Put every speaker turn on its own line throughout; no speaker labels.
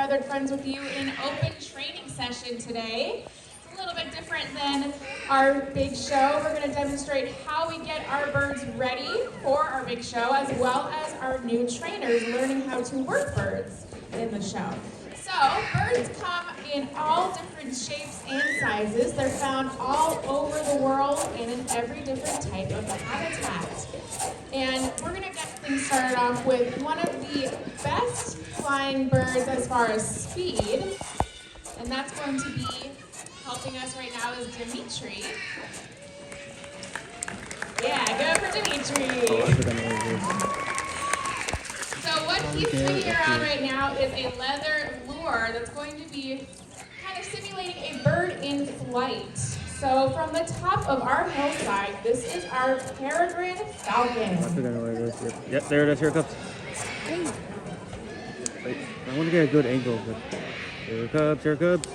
gathered friends with you in open training session today. It's a little bit different than our big show. We're going to demonstrate how we get our birds ready for our big show, as well as our new trainers learning how to work birds in the show. So, birds come in all different shapes and sizes. They're found all over the world and in every different type of habitat. And we're going to get things started off with one of the best flying birds as far as speed. And that's going to be helping us right now is Dimitri. Yeah, go for Dimitri. So what he's sitting here on right now is a leather lure that's going to be kind of simulating a bird in flight. So from the top of our hillside, this is our peregrine falcon.
I think I know where it is. Yep, there it is. Here it comes. Wait, I want to get a good angle, but here it comes. Here it comes.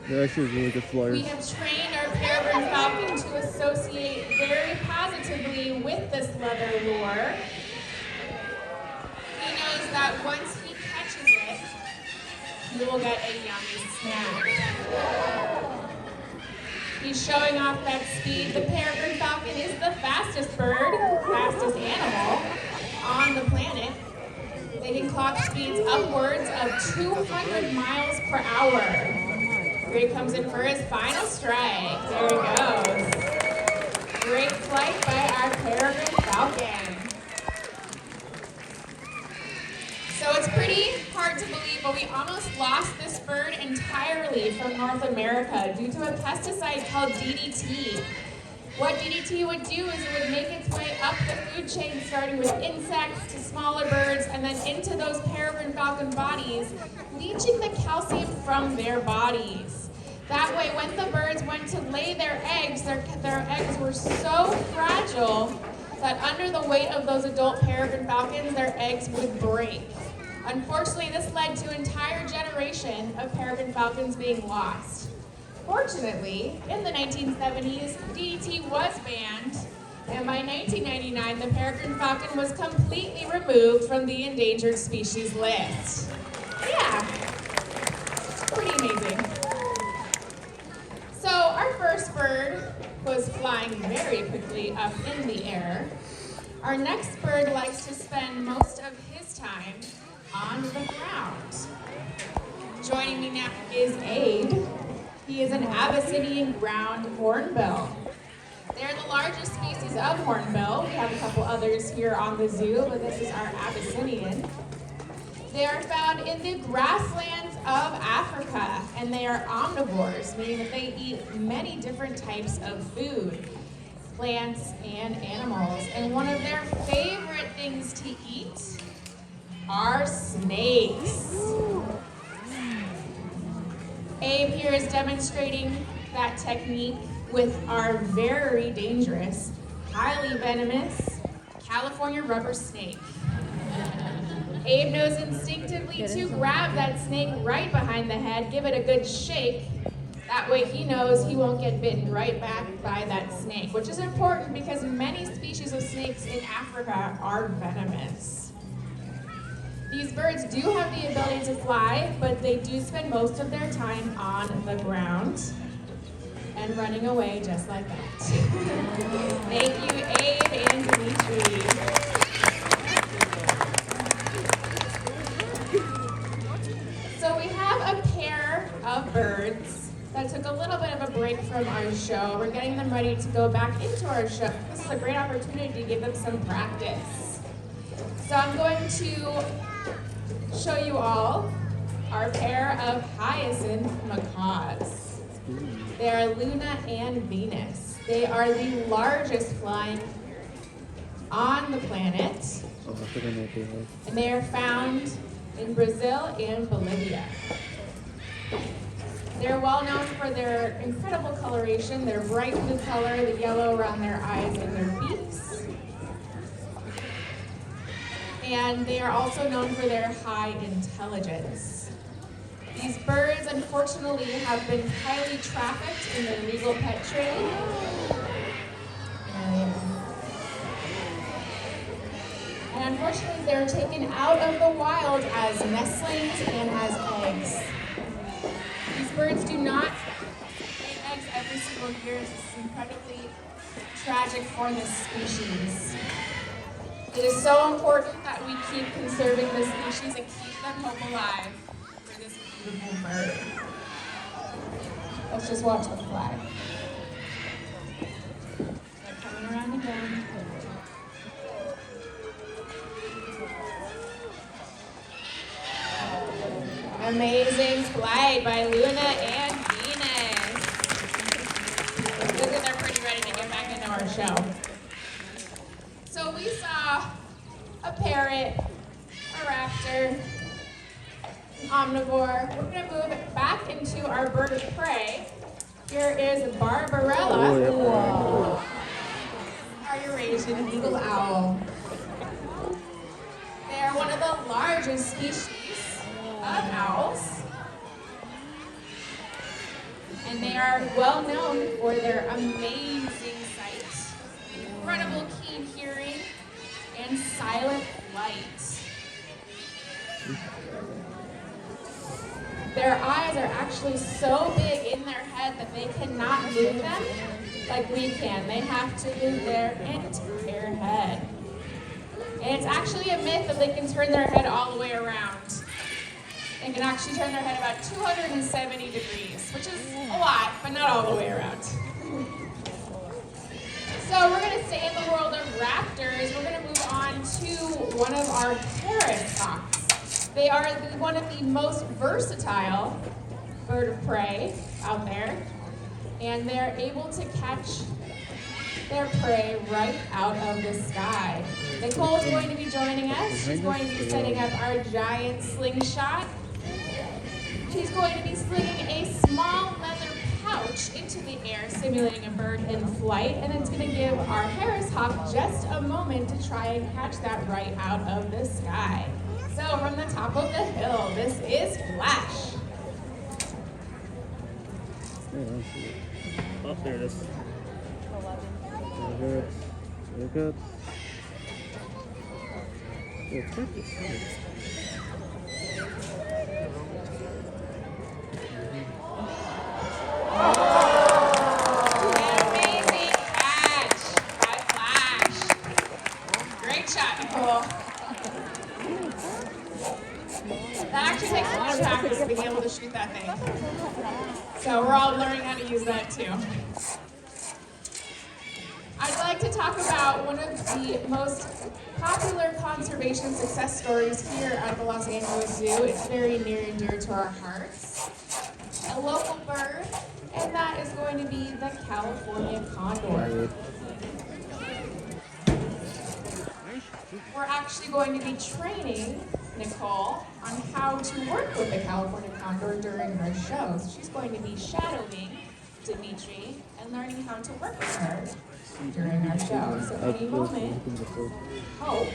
They're actually really good flyers.
We have trained our peregrine falcon to associate very positively with this leather lure. He knows that once he catches it, you will get a yummy snack. He's showing off that speed. The peregrine falcon is the fastest bird, fastest animal on the planet. They can clock speeds upwards of 200 miles per hour. Here he comes in for his final strike. There he goes. Great flight by our peregrine falcon. So it's pretty hard to believe, but we almost lost this bird entirely from North America due to a pesticide called DDT. What DDT would do is it would make its way up the food chain, starting with insects to smaller birds, and then into those peregrine falcon bodies, leaching the calcium from their bodies. That way, when the birds went to lay their eggs were so fragile that under the weight of those adult peregrine falcons, their eggs would break. Unfortunately, this led to an entire generation of peregrine falcons being lost. Fortunately, in the 1970s, DDT was banned, and by 1999, the peregrine falcon was completely removed from the endangered species list. Yeah, pretty amazing. So our first bird was flying very quickly up in the air. Our next bird likes to spend most of his time on the ground. Joining me now is Abe. He is an Abyssinian ground hornbill. They're the largest species of hornbill. We have a couple others here on the zoo, but this is our Abyssinian. They are found in the grasslands of Africa, and they are omnivores, meaning that they eat many different types of food, plants and animals. And one of their favorite things to eat are snakes. Abe here is demonstrating that technique with our very dangerous, highly venomous California rubber snake. Abe knows instinctively to grab that snake right behind the head, give it a good shake. That way he knows he won't get bitten right back by that snake, which is important because many species of snakes in Africa are venomous. These birds do have the ability to fly, but they do spend most of their time on the ground and running away just like that. Thank you, Abe and Dimitri. So we have a pair of birds that took a little bit of a break from our show. We're getting them ready to go back into our show. This is a great opportunity to give them some practice. So I'm going to show you all our pair of hyacinth macaws. They are Luna and Venus. They are the largest flying on the planet. And they are found in Brazil and Bolivia. They're well known for their incredible coloration, their bright blue color, the yellow around their eyes and their beaks. And they are also known for their high intelligence. These birds, unfortunately, have been highly trafficked in the legal pet trade. And And unfortunately, they're taken out of the wild as nestlings and as eggs. These birds do not lay eggs every single year. This is incredibly tragic for this species. It is so important that we keep conserving this species and keep them home alive for this beautiful bird. Let's just watch the flag. They're coming around again. Amazing flight by Luna and Venus. Look at they're pretty ready to get back into our show. So we saw a parrot, a raptor, an omnivore. We're going to move back into our bird of prey. Here is Barbarella, our Eurasian eagle owl. They are one of the largest species of owls, and they are well known for their amazing sight, incredible keen hearing, and silent flight. Their eyes are actually so big in their head that they cannot move them like we can. They have to move their entire head. And it's actually a myth that they can turn their head all the way around. They can actually turn their head about 270 degrees, which is a lot, but not all the way around. So we're going to stay in the world of raptors. We're going to move on to one of our Harris hawks. They are one of the most versatile bird of prey out there, and they're able to catch their prey right out of the sky. Nicole's going to be joining us. She's going to be setting up our giant slingshot. She's going to be slinging a small leather pouch into the air, simulating a bird in flight, and it's going to give our Harris hawk just a moment to try and catch that right out of the sky. So from the top of the hill, this is Flash.
Oh, there it is. There it goes. There it goes.
Amazing catch by Flash. Great shot, Nicole. That actually takes a lot of practice to be able to shoot that thing. So we're all learning how to use that too. I'd like to talk about one of the most popular conservation success stories here at the Los Angeles Zoo. It's very near and dear to our hearts. A local bird, and that is going to be the California condor. We're actually going to be training Nicole on how to work with the California condor during her show. So she's going to be shadowing Dimitri and learning how to work with her during our show. So any moment, Hope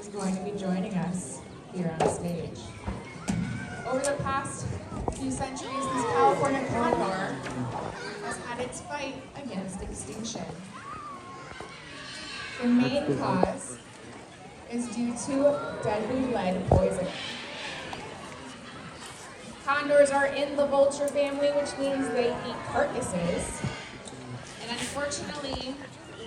is going to be joining us here on stage. Over the past few centuries, this California condor has had its fight against extinction. The main cause is due to deadly lead poisoning. Condors are in the vulture family, which means they eat carcasses. And unfortunately,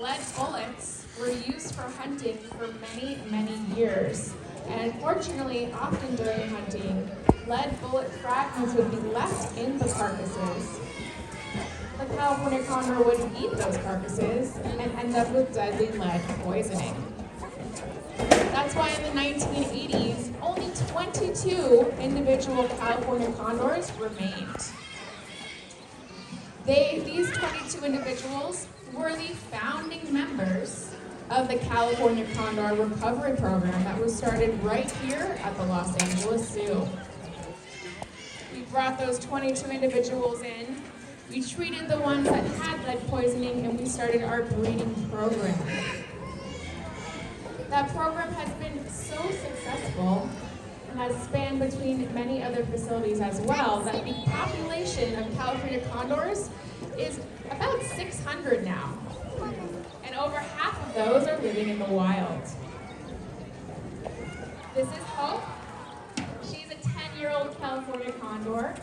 lead bullets were used for hunting for many, many years. And unfortunately, often during hunting, lead bullet fragments would be left in the carcasses. The California condor would eat those carcasses and end up with deadly lead poisoning. That's why in the 1980s, only 22 individual California condors remained. These 22 individuals were the founding members of the California Condor Recovery Program that was started right here at the Los Angeles Zoo. We brought those 22 individuals in, we treated the ones that had lead poisoning, and we started our breeding program. That program has been so successful and has spanned between many other facilities as well that the population of California condors is about 600 now. And over half of those are living in the wild. This is Hope. She's a 10-year-old California condor.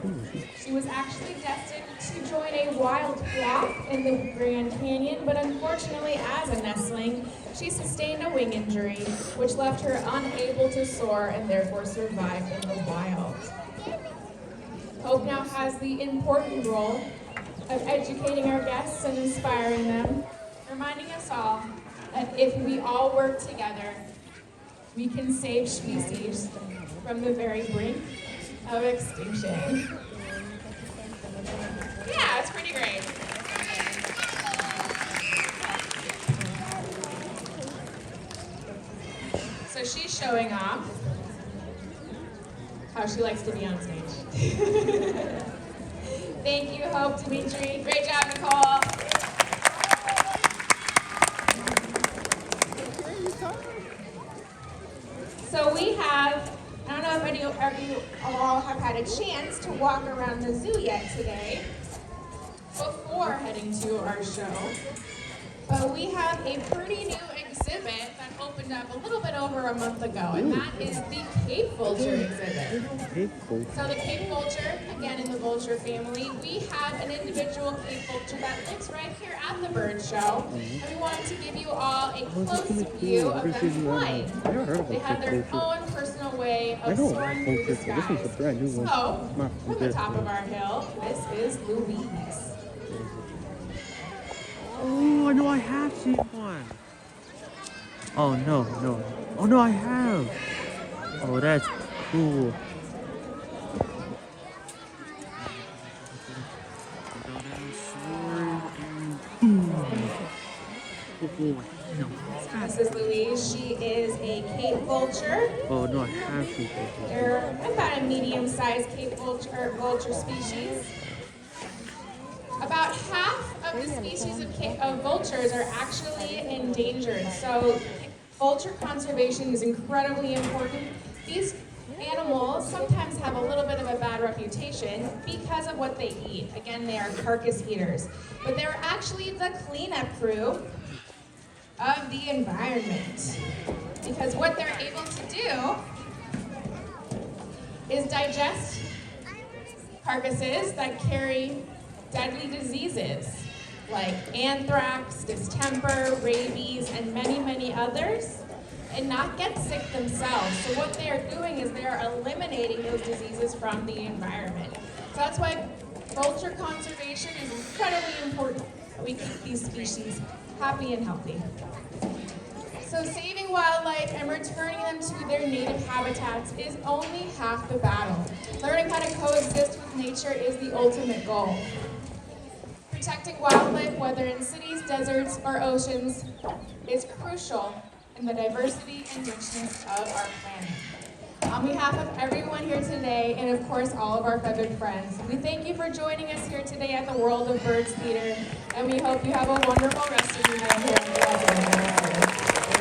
She was actually destined to join a wild flock in the Grand Canyon, but unfortunately, as a nestling, she sustained a wing injury, which left her unable to soar and therefore survived in the wild. Hope now has the important role of educating our guests and inspiring them, reminding us all that if we all work together, we can save species from the very brink of extinction. Yeah, it's pretty great. So she's showing off how she likes to be on stage. Thank you, Hope, Dimitri. Great job, Nicole. So we have, I don't know if any of you all have had a chance to walk around the zoo yet today before heading to our show, but we have a pretty new exhibit that opened up a little bit over a month ago, and that is the Cape Vulture exhibit. So the Cape Vulture, again in the vulture family, we have an individual Cape Vulture that lives right here at the bird show, and we wanted to give you all a close view of them flying. They have their own personal way of soaring through the skies. So, from the top of our hill, this is Louise.
Oh, I know I have seen one. Oh, no. Oh, no, I have. Oh, that's cool.
This is Louise. She is a Cape Vulture.
Oh, no, I have seen one.
They're about a medium-sized Cape vulture species. About half of the species of vultures are actually endangered. So vulture conservation is incredibly important. These animals sometimes have a little bit of a bad reputation because of what they eat. Again, they are carcass eaters. But they're actually the cleanup crew of the environment. Because what they're able to do is digest carcasses that carry deadly diseases like anthrax, distemper, rabies, and many, many others, and not get sick themselves. So what they are doing is they are eliminating those diseases from the environment. So that's why vulture conservation is incredibly important, that we keep these species happy and healthy. So saving wildlife and returning them to their native habitats is only half the battle. Learning how to coexist with nature is the ultimate goal. Protecting wildlife, whether in cities, deserts, or oceans, is crucial in the diversity and richness of our planet. On behalf of everyone here today, and of course all of our feathered friends, we thank you for joining us here today at the World of Birds Theater, and we hope you have a wonderful rest of your day here at the World of Birds Theater.